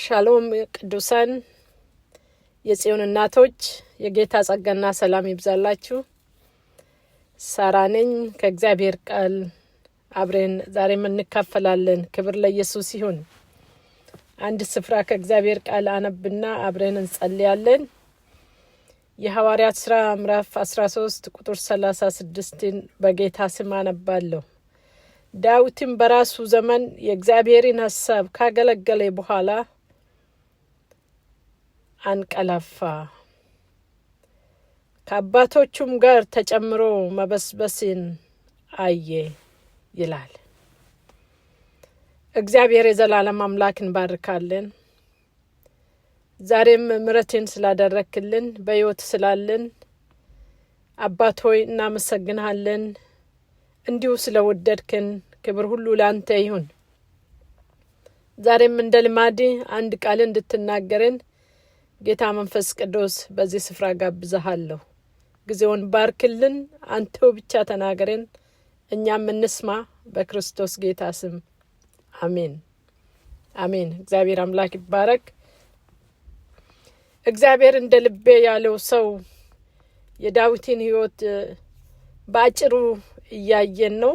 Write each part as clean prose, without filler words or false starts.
ሻሎም ቅዱሳን የጽዮን እናቶች የጌታ ጸጋና ሰላም ይብዛላችሁ። ሳራ ነኝ ከእግዚአብሔር ቃል አብረን ዛሬ እንካፈላለን። ክብር ለኢየሱስ ይሁን። አንድ ስፍራ ከእግዚአብሔር ቃል አነብና አብረን እንጸልያለን። የሐዋርያት ሥራ ምዕራፍ 13 ቁጥር 36 በጌታ ስም አነባለሁ። ዳዊትም በራሱ ዘመን የእግዚአብሔርን ሐሳብ ካገለገለ በኋላ አንቀላፋ፣ ከአባቶቹም ጋር ተጨምሮ መበስበስን አየ ይላል። እግዚአብሔር የዘላለም አምላክ እንባርካለን። ዛሬም ምሕረትን ስላደረክልን በሕይወት ስላለን አባት ሆይ እናመሰግንሃለን። እንዲሁ ስለወደድከን ክብር ሁሉ ላንተ ይሁን። ዛሬም እንደ ልማድ አንድ ቃል እንድትናገረን ጌታ መንፈስ ቅዱስ በዚህ ስፍራ ጋብዘሃለሁ። ጊዜውን ባርክልን፣ አንተው ብቻ ተናገረን፣ እኛም እንስማ። በክርስቶስ ጌታ ስም አሜን አሜን። እግዚአብሔር አምላክ ይባረክ። እግዚአብሔር እንደ ልቤ ያለው ሰው የዳዊትን ሕይወት በአጭሩ እያየን ነው።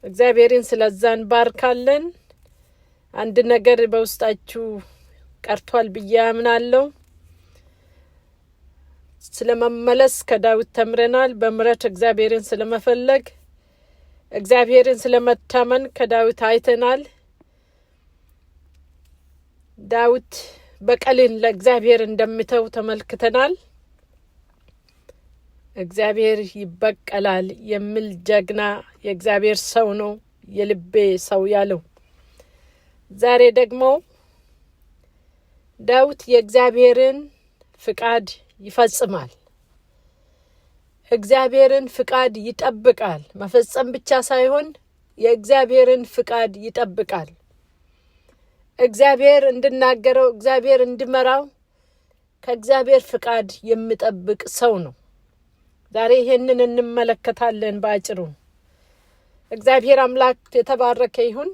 እግዚአብሔርን ስለዛን ባርካለን። አንድ ነገር በውስጣችሁ ቀርቷል ብዬ አምናለሁ። ስለመመለስ ከዳዊት ተምረናል። በምሕረት እግዚአብሔርን ስለመፈለግ፣ እግዚአብሔርን ስለመታመን ከዳዊት አይተናል። ዳዊት በቀልን ለእግዚአብሔር እንደሚተው ተመልክተናል። እግዚአብሔር ይበቀላል የሚል ጀግና የእግዚአብሔር ሰው ነው፣ የልቤ ሰው ያለው። ዛሬ ደግሞ ዳዊት የእግዚአብሔርን ፍቃድ ይፈጽማል። እግዚአብሔርን ፍቃድ ይጠብቃል። መፈጸም ብቻ ሳይሆን የእግዚአብሔርን ፍቃድ ይጠብቃል። እግዚአብሔር እንድናገረው፣ እግዚአብሔር እንድመራው ከእግዚአብሔር ፍቃድ የሚጠብቅ ሰው ነው። ዛሬ ይሄንን እንመለከታለን ባጭሩ። እግዚአብሔር አምላክ የተባረከ ይሁን።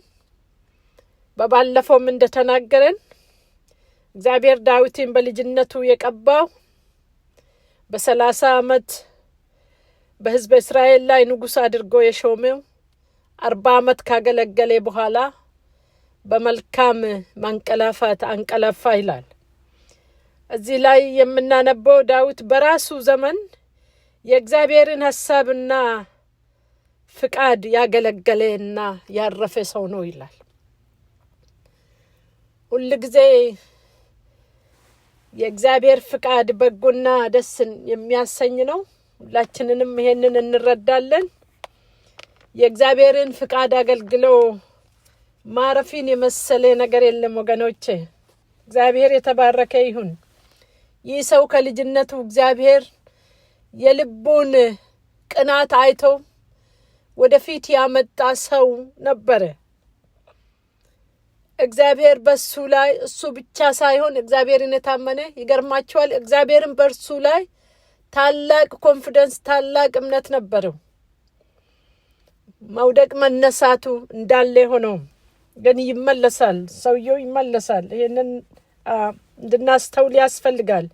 በባለፈውም እንደተናገረን እግዚአብሔር ዳዊትን በልጅነቱ የቀባው በ30 ዓመት በሕዝበ እስራኤል ላይ ንጉሥ አድርጎ የሾመው 40 ዓመት ካገለገለ በኋላ በመልካም ማንቀላፋት አንቀላፋ ይላል። እዚህ ላይ የምናነበው ዳዊት በራሱ ዘመን የእግዚአብሔርን ሐሳብና ፍቃድ ያገለገለና ያረፈ ሰው ነው ይላል። ሁል ጊዜ የእግዚአብሔር ፍቃድ በጎና ደስን የሚያሰኝ ነው። ሁላችንንም ይሄንን እንረዳለን። የእግዚአብሔርን ፍቃድ አገልግሎ ማረፊን የመሰለ ነገር የለም ወገኖቼ። እግዚአብሔር የተባረከ ይሁን። ይህ ሰው ከልጅነቱ እግዚአብሔር የልቡን ቅናት አይቶ ወደፊት ያመጣ ሰው ነበረ። እግዚአብሔር በሱ ላይ እሱ ብቻ ሳይሆን እግዚአብሔርን የታመነ ይገርማቸዋል። እግዚአብሔርን በእርሱ ላይ ታላቅ ኮንፊደንስ፣ ታላቅ እምነት ነበረው። መውደቅ መነሳቱ እንዳለ ሆነው ግን ይመለሳል፣ ሰውየው ይመለሳል። ይሄንን እንድናስተውል ያስፈልጋል።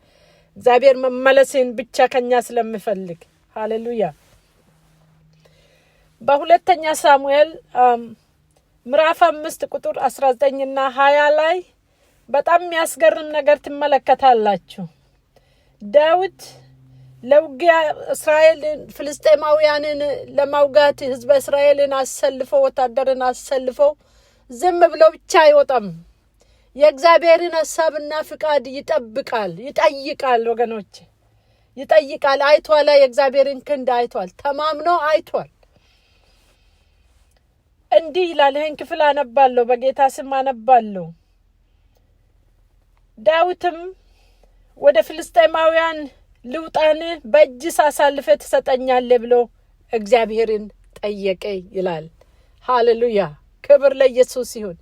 እግዚአብሔር መመለስን ብቻ ከኛ ስለሚፈልግ ሃሌሉያ። በሁለተኛ ሳሙኤል ምዕራፍ 5 ቁጥር 19 እና 20 ላይ በጣም የሚያስገርም ነገር ትመለከታላችሁ። ዳዊት ለውጊያ እስራኤልን ፍልስጤማውያንን ለማውጋት ሕዝበ እስራኤልን አሰልፎ ወታደርን አሰልፎ ዝም ብሎ ብቻ አይወጣም። የእግዚአብሔርን ሐሳብና ፍቃድ ይጠብቃል፣ ይጠይቃል። ወገኖች ይጠይቃል። አይቷል፣ የእግዚአብሔርን ክንድ አይቷል፣ ተማምኖ አይቷል። እንዲህ ይላል። ይህን ክፍል አነባለሁ፣ በጌታ ስም አነባለሁ። ዳዊትም ወደ ፍልስጤማውያን ልውጣን፣ በእጅስ አሳልፈህ ትሰጠኛለህ ብሎ እግዚአብሔርን ጠየቀ ይላል። ሃሌሉያ፣ ክብር ለኢየሱስ ይሁን።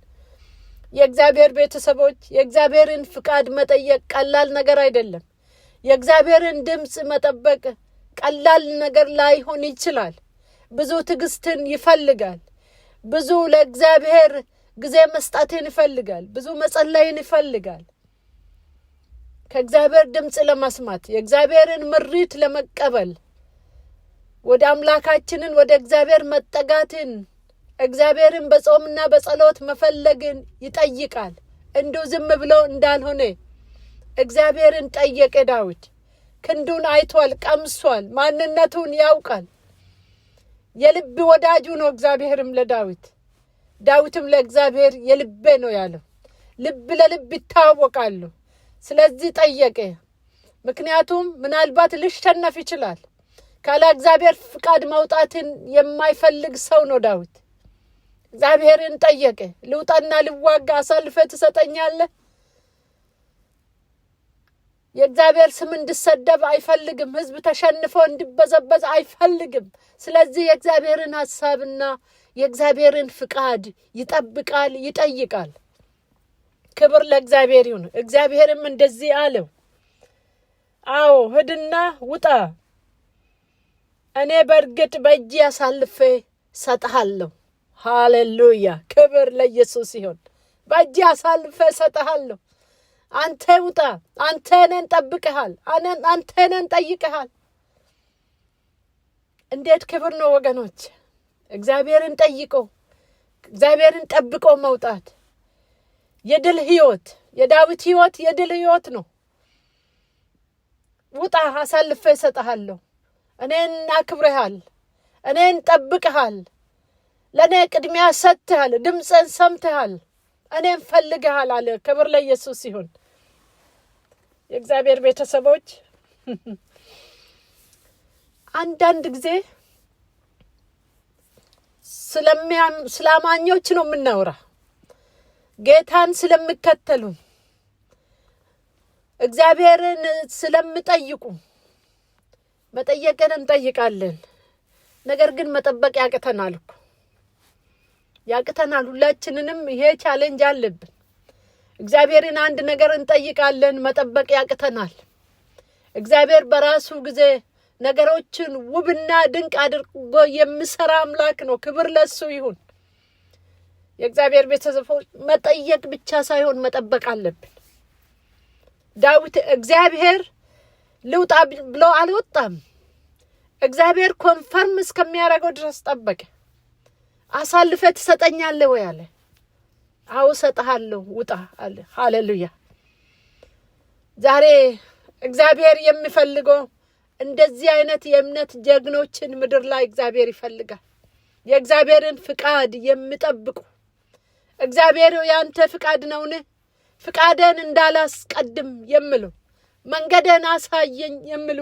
የእግዚአብሔር ቤተሰቦች የእግዚአብሔርን ፍቃድ መጠየቅ ቀላል ነገር አይደለም። የእግዚአብሔርን ድምፅ መጠበቅ ቀላል ነገር ላይሆን ይችላል። ብዙ ትዕግስትን ይፈልጋል። ብዙ ለእግዚአብሔር ጊዜ መስጠትን ይፈልጋል። ብዙ መጸለይን ይፈልጋል። ከእግዚአብሔር ድምጽ ለመስማት የእግዚአብሔርን ምሪት ለመቀበል ወደ አምላካችንን ወደ እግዚአብሔር መጠጋትን እግዚአብሔርን በጾምና በጸሎት መፈለግን ይጠይቃል። እንዲሁ ዝም ብሎ እንዳልሆነ እግዚአብሔርን ጠየቀ ዳዊት። ክንዱን አይቷል፣ ቀምሷል፣ ማንነቱን ያውቃል። የልብ ወዳጁ ነው እግዚአብሔርም ለዳዊት። ዳዊትም ለእግዚአብሔር የልቤ ነው ያለው። ልብ ለልብ ይታወቃሉ። ስለዚህ ጠየቀ። ምክንያቱም ምናልባት ሊሸነፍ ይችላል። ካለ እግዚአብሔር ፍቃድ መውጣትን የማይፈልግ ሰው ነው ዳዊት። እግዚአብሔርን ጠየቀ። ልውጣና ልዋጋ አሳልፈህ ትሰጠኛለህ? የእግዚአብሔር ስም እንዲሰደብ አይፈልግም። ሕዝብ ተሸንፎ እንዲበዘበዝ አይፈልግም። ስለዚህ የእግዚአብሔርን ሐሳብና የእግዚአብሔርን ፍቃድ ይጠብቃል፣ ይጠይቃል። ክብር ለእግዚአብሔር ይሁን። እግዚአብሔርም እንደዚህ አለው፣ አዎ ሂድና ውጣ፣ እኔ በእርግጥ በእጅ አሳልፌ ሰጥሃለሁ። ሃሌሉያ! ክብር ለኢየሱስ ይሁን። በእጅ አሳልፌ ሰጥሃለሁ። አንተ ውጣ፣ አንተ እኔን ጠብቀሃል፣ አንተ እኔን ጠይቀሃል። እንዴት ክብር ነው ወገኖች! እግዚአብሔርን ጠይቆ እግዚአብሔርን ጠብቆ መውጣት የድል ህይወት፣ የዳዊት ህይወት የድል ህይወት ነው። ውጣ፣ አሳልፌ ሰጥሃለሁ። እኔን አክብረሃል፣ እኔን ጠብቀሃል፣ ለእኔ ቅድሚያ ሰጥተሃል፣ ድምፅን ሰምተሃል፣ እኔን ፈልገሃል አለ። ክብር ለኢየሱስ ይሁን። የእግዚአብሔር ቤተሰቦች አንዳንድ ጊዜ ስለአማኞች ነው የምናወራ። ጌታን ስለሚከተሉ እግዚአብሔርን ስለሚጠይቁ መጠየቅን እንጠይቃለን። ነገር ግን መጠበቅ ያቅተናል እኮ ያቅተናል። ሁላችንንም ይሄ ቻሌንጅ አለብን። እግዚአብሔርን አንድ ነገር እንጠይቃለን፣ መጠበቅ ያቅተናል። እግዚአብሔር በራሱ ጊዜ ነገሮችን ውብና ድንቅ አድርጎ የሚሰራ አምላክ ነው። ክብር ለሱ ይሁን። የእግዚአብሔር ቤተሰቦች መጠየቅ ብቻ ሳይሆን መጠበቅ አለብን። ዳዊት እግዚአብሔር ልውጣ ብሎ አልወጣም። እግዚአብሔር ኮንፈርም እስከሚያደርገው ድረስ ጠበቀ። አሳልፈ ትሰጠኛለህ ወይ አለ። አዎ ሰጥሃለሁ፣ ውጣ አለ። ሃሌሉያ! ዛሬ እግዚአብሔር የሚፈልገው እንደዚህ አይነት የእምነት ጀግኖችን ምድር ላይ እግዚአብሔር ይፈልጋል። የእግዚአብሔርን ፍቃድ የሚጠብቁ እግዚአብሔር ያንተ ፍቃድ ነውን? ፍቃድን እንዳላስቀድም የሚሉ መንገድን አሳየኝ የሚሉ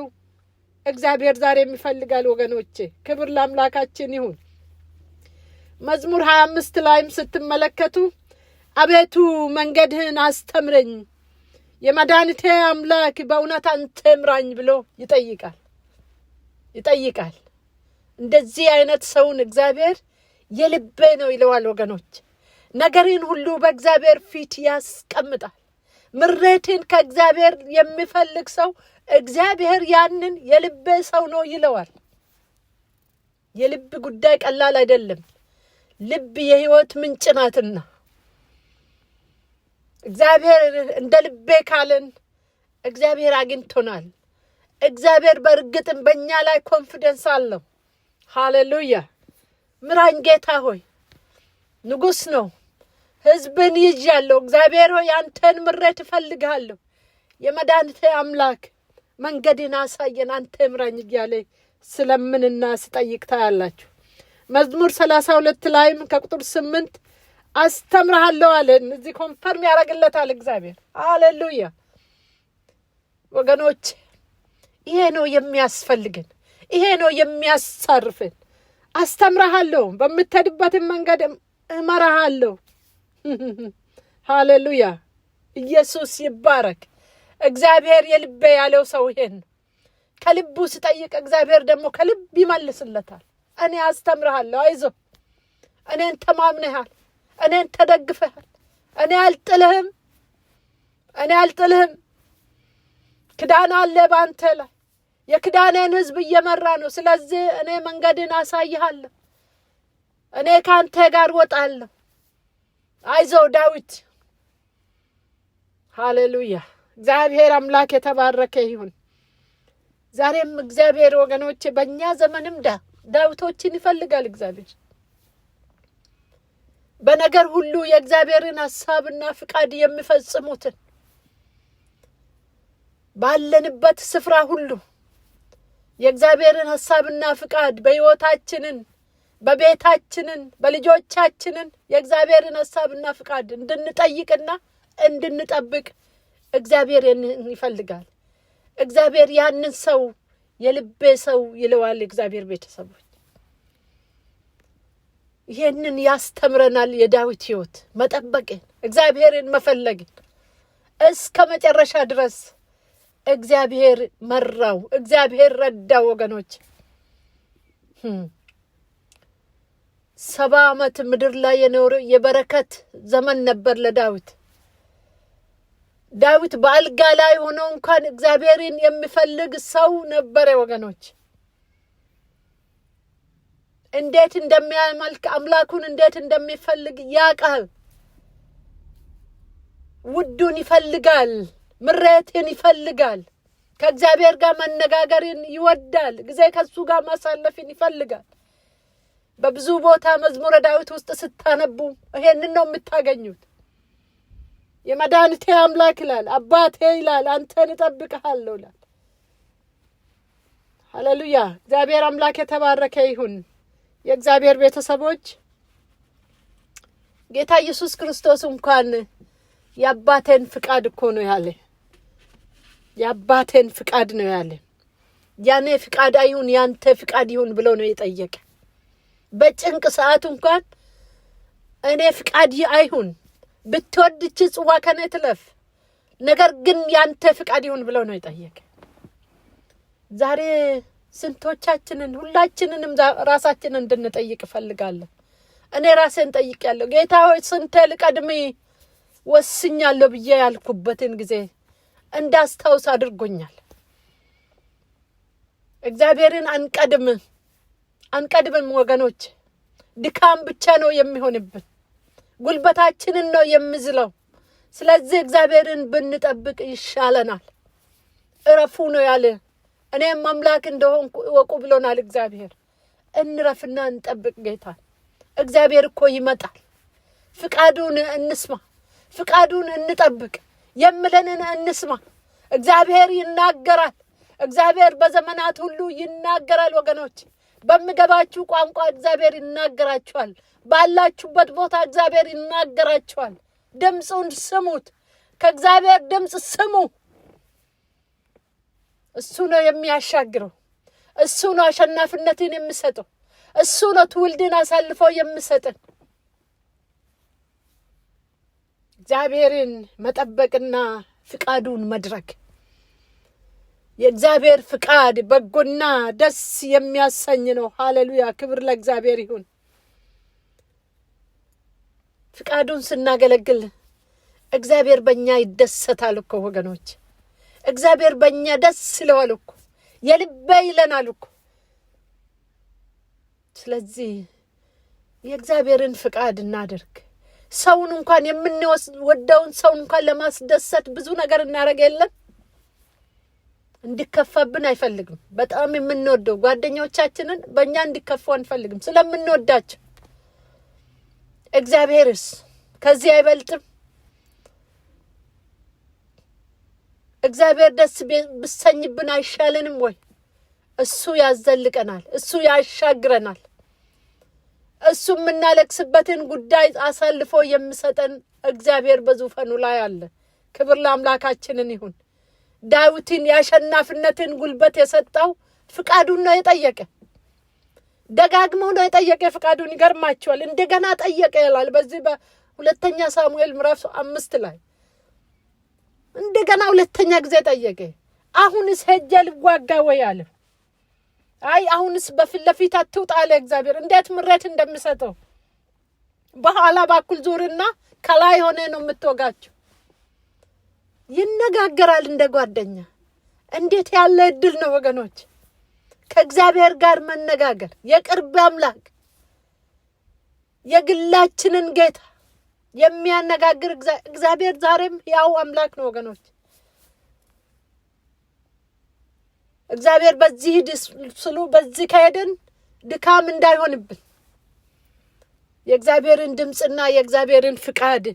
እግዚአብሔር ዛሬ የሚፈልጋል ወገኖቼ። ክብር ለአምላካችን ይሁን። መዝሙር 25 ላይም ስትመለከቱ አቤቱ መንገድህን አስተምረኝ፣ የመድኃኒቴ አምላክ በእውነት አንተ ምራኝ ብሎ ይጠይቃል። እንደዚህ አይነት ሰውን እግዚአብሔር የልቤ ነው ይለዋል ወገኖች። ነገርን ሁሉ በእግዚአብሔር ፊት ያስቀምጣል። ምሬትን ከእግዚአብሔር የሚፈልግ ሰው እግዚአብሔር ያንን የልቤ ሰው ነው ይለዋል። የልብ ጉዳይ ቀላል አይደለም። ልብ የህይወት ምንጭ ናትና እግዚአብሔር እንደ ልቤ ካለን እግዚአብሔር አግኝቶናል። እግዚአብሔር በእርግጥም በእኛ ላይ ኮንፊደንስ አለው። ሃሌሉያ! ምራኝ ጌታ ሆይ። ንጉሥ ነው። ህዝብን ይዣለሁ። እግዚአብሔር ሆይ አንተን ምሬት እፈልግሃለሁ። የመድኃኒቴ አምላክ መንገድን አሳየን፣ አንተ ምራኝ እያለ ስለምንና ስጠይቅ ታያላችሁ። መዝሙር 32 ላይም ከቁጥር 8 አስተምርሃለሁ አለን። እዚህ ኮንፈርም ያደርግለታል እግዚአብሔር። ሃሌሉያ! ወገኖች ይሄ ነው የሚያስፈልግን፣ ይሄ ነው የሚያሳርፍን። አስተምርሃለሁ፣ በምትሄድበትን መንገድ እመራሃለሁ። ሃሌሉያ! ኢየሱስ ይባረክ። እግዚአብሔር የልቤ ያለው ሰው ይሄን ከልቡ ሲጠይቅ እግዚአብሔር ደግሞ ከልብ ይመልስለታል። እኔ አስተምርሃለሁ፣ አይዞህ፣ እኔን ተማምነሃል፣ እኔን ተደግፈሃል፣ እኔ አልጥልህም። ክዳን አለ በአንተ ላይ። የክዳኔን ህዝብ እየመራ ነው። ስለዚህ እኔ መንገድን አሳይሃለሁ። እኔ ከአንተ ጋር ወጣለሁ። አይዞህ ዳዊት። ሃሌሉያ። እግዚአብሔር አምላክ የተባረከ ይሁን። ዛሬም እግዚአብሔር ወገኖቼ በእኛ ዘመንም ዳዊቶችን ይፈልጋል እግዚአብሔር። በነገር ሁሉ የእግዚአብሔርን ሐሳብና ፍቃድ የሚፈጽሙትን ባለንበት ስፍራ ሁሉ የእግዚአብሔርን ሐሳብና ፍቃድ በሕይወታችንን፣ በቤታችንን፣ በልጆቻችንን የእግዚአብሔርን ሐሳብና ፍቃድ እንድንጠይቅና እንድንጠብቅ እግዚአብሔር ይፈልጋል። እግዚአብሔር ያንን ሰው የልቤ ሰው ይለዋል። እግዚአብሔር ቤተሰቦች ይሄንን ያስተምረናል። የዳዊት ሕይወት መጠበቅን፣ እግዚአብሔርን መፈለግን እስከ መጨረሻ ድረስ እግዚአብሔር መራው፣ እግዚአብሔር ረዳው። ወገኖች 70 ዓመት ምድር ላይ የኖረ የበረከት ዘመን ነበር ለዳዊት። ዳዊት በአልጋ ላይ ሆኖ እንኳን እግዚአብሔርን የሚፈልግ ሰው ነበር ወገኖች። እንዴት እንደሚያመልክ አምላኩን እንዴት እንደሚፈልግ ያውቃል። ውዱን ይፈልጋል፣ ምሬትን ይፈልጋል፣ ከእግዚአብሔር ጋር መነጋገርን ይወዳል፣ ጊዜ ከሱ ጋር ማሳለፍን ይፈልጋል። በብዙ ቦታ መዝሙረ ዳዊት ውስጥ ስታነቡ ይሄንን ነው የምታገኙት። የመድኃኒቴ አምላክ ይላል፣ አባቴ ይላል፣ አንተን እጠብቅሃለሁ ይላል። ሃሌሉያ። እግዚአብሔር አምላክ የተባረከ ይሁን። የእግዚአብሔር ቤተሰቦች ጌታ ኢየሱስ ክርስቶስ እንኳን የአባቴን ፍቃድ እኮ ነው ያለ። የአባቴን ፍቃድ ነው ያለ። ያኔ ፍቃድ አይሁን ያንተ ፍቃድ ይሁን ብሎ ነው የጠየቀ። በጭንቅ ሰዓት እንኳን እኔ ፍቃድ አይሁን ብትወድች ጽዋ ከኔ ትለፍ፣ ነገር ግን ያንተ ፍቃድ ይሁን ብሎ ነው የጠየቀ። ዛሬ ስንቶቻችንን ሁላችንንም ራሳችንን እንድንጠይቅ እፈልጋለሁ። እኔ ራሴን ጠይቄያለሁ። ጌታ ሆይ ስንቴ ልቀድም ወስኛለሁ ብዬ ያልኩበትን ጊዜ እንዳስታውስ አድርጎኛል። እግዚአብሔርን አንቀድምም ወገኖች። ድካም ብቻ ነው የሚሆንብን፣ ጉልበታችንን ነው የሚዝለው። ስለዚህ እግዚአብሔርን ብንጠብቅ ይሻለናል። እረፉ ነው ያለ። እኔም አምላክ እንደሆንኩ እወቁ ብሎናል እግዚአብሔር። እንረፍና እንጠብቅ ጌታን። እግዚአብሔር እኮ ይመጣል። ፍቃዱን እንስማ፣ ፍቃዱን እንጠብቅ፣ የምለንን እንስማ። እግዚአብሔር ይናገራል። እግዚአብሔር በዘመናት ሁሉ ይናገራል ወገኖች። በሚገባችሁ ቋንቋ እግዚአብሔር ይናገራችኋል። ባላችሁበት ቦታ እግዚአብሔር ይናገራችኋል። ድምፁን ስሙት። ከእግዚአብሔር ድምፅ ስሙ። እሱ ነው የሚያሻግረው። እሱ ነው አሸናፊነትን የሚሰጠው። እሱ ነው ትውልድን አሳልፎ የሚሰጠን። እግዚአብሔርን መጠበቅና ፍቃዱን መድረግ። የእግዚአብሔር ፍቃድ በጎና ደስ የሚያሰኝ ነው። ሃሌሉያ። ክብር ለእግዚአብሔር ይሁን። ፍቃዱን ስናገለግል እግዚአብሔር በእኛ ይደሰታል እኮ ወገኖች። እግዚአብሔር በእኛ ደስ ይለዋል እኮ፣ የልቤ ይለናል እኮ። ስለዚህ የእግዚአብሔርን ፍቃድ እናድርግ። ሰውን እንኳን የምንወደውን ሰውን እንኳን ለማስደሰት ብዙ ነገር እናደርግ የለም። እንዲከፋብን አይፈልግም። በጣም የምንወደው ጓደኞቻችንን በእኛ እንዲከፉ አንፈልግም ስለምንወዳቸው። እግዚአብሔርስ ከዚህ አይበልጥም? እግዚአብሔር ደስ ብሰኝብን አይሻለንም ወይ? እሱ ያዘልቀናል፣ እሱ ያሻግረናል። እሱ የምናለቅስበትን ጉዳይ አሳልፎ የሚሰጠን እግዚአብሔር በዙፋኑ ላይ አለ። ክብር ለአምላካችንን ይሁን። ዳዊትን የአሸናፊነትን ጉልበት የሰጠው ፍቃዱን ነው የጠየቀ። ደጋግሞ ነው የጠየቀ ፍቃዱን። ይገርማችኋል። እንደገና ጠየቀ ይላል በዚህ በሁለተኛ ሳሙኤል ምዕራፍ 5 ላይ እንደገና ሁለተኛ ጊዜ ጠየቀ። አሁንስ ሄጄ ልዋጋ ወይ አለ። አይ አሁንስ በፊት ለፊት አትውጣ አለ እግዚአብሔር። እንዴት ምሬት እንደሚሰጠው በኋላ በኩል ዙርና ከላይ ሆነ ነው የምትወጋቸው። ይነጋገራል እንደ ጓደኛ። እንዴት ያለ እድል ነው ወገኖች! ከእግዚአብሔር ጋር መነጋገር። የቅርብ አምላክ፣ የግላችንን ጌታ፣ የሚያነጋግር እግዚአብሔር ዛሬም ያው አምላክ ነው ወገኖች። እግዚአብሔር በዚህ ስሉ በዚህ ከሄደን ድካም እንዳይሆንብን የእግዚአብሔርን ድምጽና የእግዚአብሔርን ፍቃድ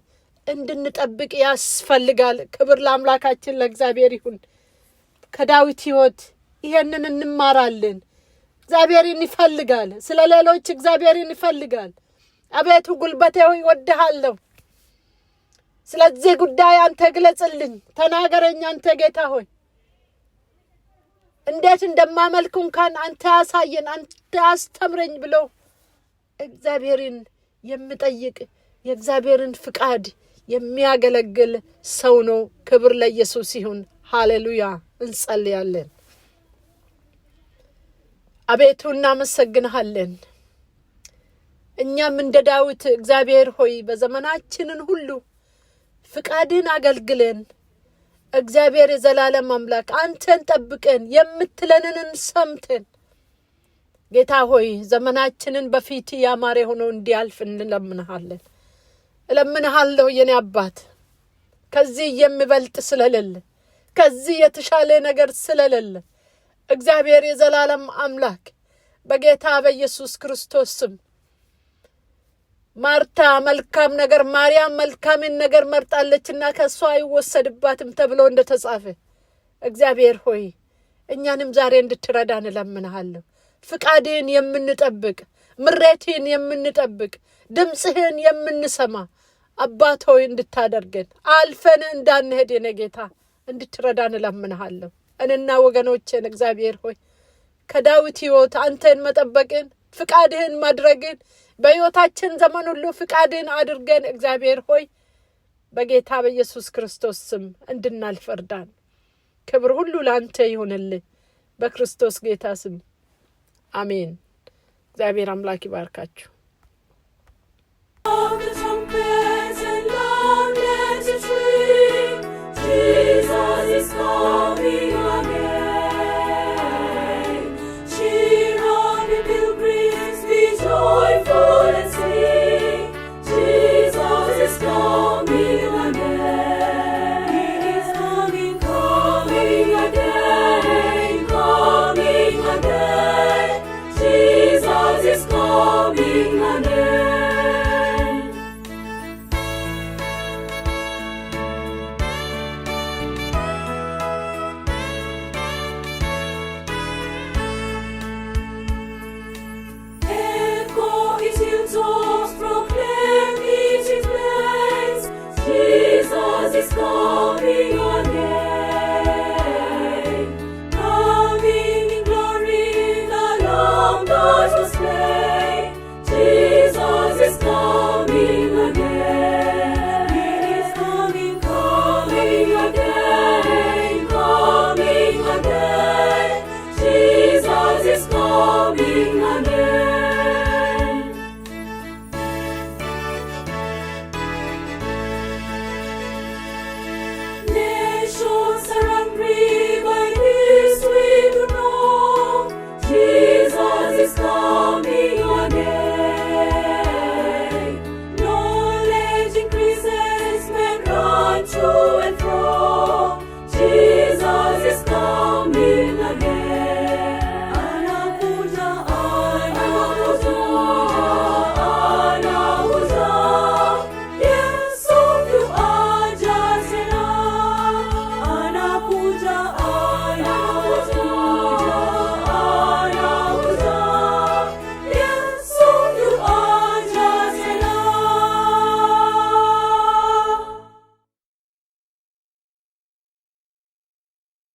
እንድንጠብቅ ያስፈልጋል። ክብር ለአምላካችን ለእግዚአብሔር ይሁን። ከዳዊት ሕይወት ይሄንን እንማራለን። እግዚአብሔርን ይፈልጋል። ስለ ሌሎች እግዚአብሔርን ይፈልጋል። አቤቱ ጉልበቴ ሆይ እወድሃለሁ። ስለዚህ ጉዳይ አንተ ግለጽልኝ፣ ተናገረኝ አንተ ጌታ ሆይ። እንዴት እንደማመልክ እንኳን አንተ አሳየን፣ አንተ አስተምረኝ ብሎ እግዚአብሔርን የሚጠይቅ የእግዚአብሔርን ፍቃድ የሚያገለግል ሰው ነው። ክብር ለኢየሱስ ይሁን። ሃሌሉያ። እንጸልያለን። አቤቱ እናመሰግንሃለን። እኛም እንደ ዳዊት እግዚአብሔር ሆይ በዘመናችንን ሁሉ ፍቃድን አገልግለን እግዚአብሔር የዘላለም አምላክ አንተን ጠብቀን የምትለንን ሰምተን ጌታ ሆይ ዘመናችንን በፊት ያማረ ሆኖ እንዲያልፍ እንለምንሃለን። እለምንሃለሁ የኔ አባት ከዚህ የሚበልጥ ስለሌለ ከዚህ የተሻለ ነገር ስለሌለ እግዚአብሔር የዘላለም አምላክ በጌታ በኢየሱስ ክርስቶስ ስም ማርታ መልካም ነገር ማርያም መልካምን ነገር መርጣለችና ከሷ አይወሰድባትም ተብሎ እንደተጻፈ እግዚአብሔር ሆይ እኛንም ዛሬ እንድትረዳን እለምንሃለሁ። ፍቃድህን የምንጠብቅ ምሬትህን የምንጠብቅ ድምጽህን የምንሰማ አባት ሆይ እንድታደርገን አልፈን እንዳንሄድ የኔ ጌታ እንድትረዳን እለምንሃለሁ። እኔና ወገኖቼን እግዚአብሔር ሆይ ከዳዊት ሕይወት አንተን መጠበቅን ፍቃድህን ማድረግን በሕይወታችን ዘመን ሁሉ ፍቃድህን አድርገን እግዚአብሔር ሆይ በጌታ በኢየሱስ ክርስቶስ ስም እንድናልፍ እርዳን። ክብር ሁሉ ለአንተ ይሁንልህ በክርስቶስ ጌታ ስም አሜን። እግዚአብሔር አምላክ ይባርካችሁ። Jesus is coming again. Cheer on the pilgrims, be joyful and sing. Jesus is coming again. He is coming, coming again, coming again. Jesus is coming again. Proclaim it in place, Jesus is coming.